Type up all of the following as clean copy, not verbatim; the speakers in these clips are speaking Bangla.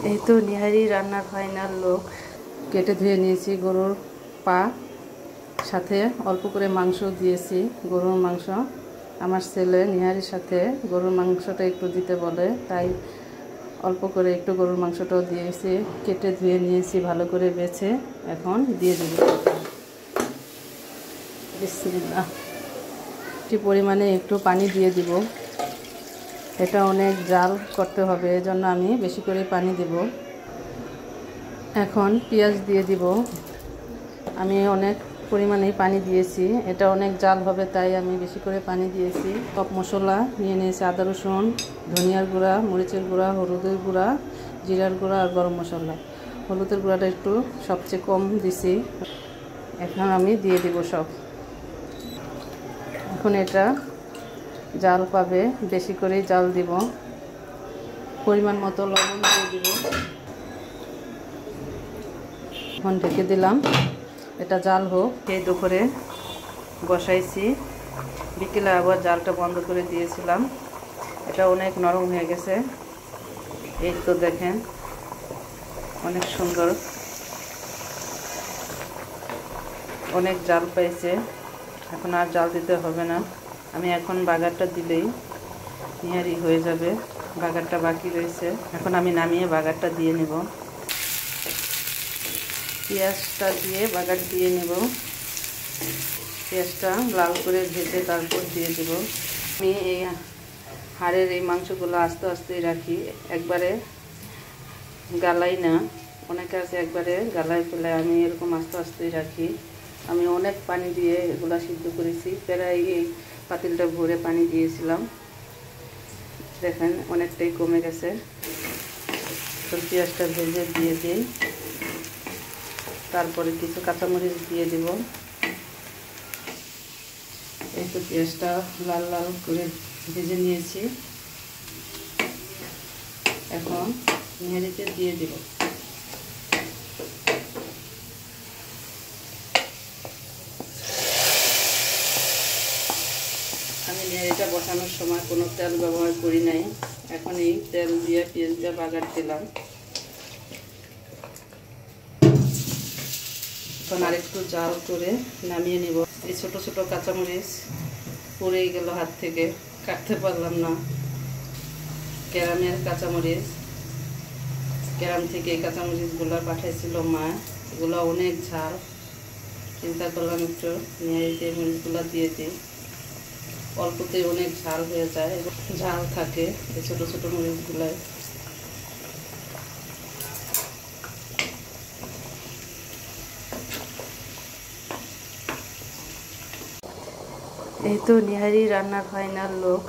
এই তো নিহারি রান্নার ফাইনাল লুক। কেটে ধুয়ে নিয়েছি গরুর পা, সাথে অল্প করে মাংস দিয়েছি, গরুর মাংস। আমার ছেলে নিহারির সাথে গরুর মাংসটা একটু দিতে বলে, তাই অল্প করে একটু গরুর মাংসটাও দিয়েছি। কেটে ধুয়ে নিয়েছি ভালো করে বেছে, এখন দিয়ে দেব। বিসমিল্লাহ। একটু পরিমাণে একটু পানি দিয়ে দিব। এটা অনেক জাল করতে হবে, এজন্য আমি বেশি করে পানি দেব। এখন পেঁয়াজ দিয়ে দিব। আমি অনেক পরিমাণেই পানি দিয়েছি, এটা অনেক জাল হবে তাই আমি বেশি করে পানি দিয়েছি। সব মশলা নিয়ে নিয়েছি, আদা রসুন, ধনিয়ার গুঁড়া, মরিচের গুঁড়া, হলুদের গুঁড়া, জিরার গুঁড়া আর গরম মশলা। হলুদের গুঁড়াটা একটু সবচেয়ে কম দিছি। এখন আমি দিয়ে দিব সব। এখন এটা জাল পাবে, বেশি করেই জাল দিব। পরিমাণ মতো লবণ দিয়ে দিব। এখন ঢেকে দিলাম, এটা জাল হোক। এই দুপুরে বসাইছি, বিকেলে আবার জালটা বন্ধ করে দিয়েছিলাম। এটা অনেক নরম হয়ে গেছে। এই তো দেখেন, অনেক সুন্দর, অনেক জাল পাইছে। এখন আর জাল দিতে হবে না। আমি এখন বাগারটা দিলেই নিহারি হয়ে যাবে। বাগারটা বাকি রয়েছে, এখন আমি নামিয়ে বাগারটা দিয়ে নেব। পেঁয়াজটা দিয়ে বাগার দিয়ে নেব। পেঁয়াজটা লাল করে ভেজে তারপর দিয়ে দেব। আমি এই হাড়ের এই মাংসগুলো আস্তে আস্তে রাখি, একবারে গালাই না। অনেকে আছে একবারে গালায় ফেলে, আমি এরকম আস্তে আস্তেই রাখি। আমি অনেক পানি দিয়ে এগুলা সিদ্ধ করেছি, প্রায় এই পাতিলটা ভরে পানি দিয়েছিলাম। দেখেন অনেকটাই কমে গেছে। তো পেঁয়াজটা ভেজে দিয়ে দিই, তারপরে কিছু কাঁচামরিচ দিয়ে দেব। এই তো পেঁয়াজটা লাল লাল করে ভেজে নিয়েছি, এখন নিহারিতে দিয়ে দেব। আমি নিহারিটা বসানোর সময় কোনো তেল ব্যবহার করি নাই, এখন এই তেল দিয়ে পেঁয়াজটা বাগার দিলাম। এখন আরেকটু জাল করে নামিয়ে নিব। এই ছোট ছোট কাঁচামরিচ পড়েই গেল হাত থেকে, কাটতে পারলাম না। গ্রামের কাঁচামরিচ, গ্রাম থেকে এই কাঁচামরিচগুলো পাঠাইছিল মা। এগুলো অনেক ঝাল, চিন্তা করলাম একটু নিহারিতে মরিচগুলো দিয়ে দিই। অল্পতেই অনেক ঝাল হয়ে যায়, ঝাল থাকে এই ছোট ছোট মরিচগুলোয়। এই তো নিহারি রান্নার ফাইনাল লুক।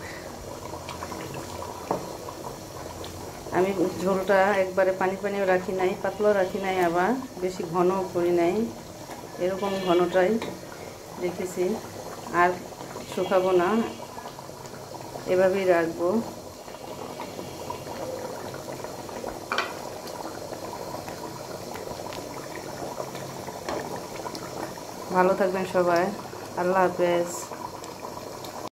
আমি ঝোলটা একবারে পানি পানিও রাখি নাই, পাতলাও রাখি নাই, আবার বেশি ঘনও করি নাই, এরকম ঘনটাই রেখেছি। আর শুকাবো না, এভাবেই রাখবো। ভালো থাকবেন সবাই, আল্লাহ হাফেজ।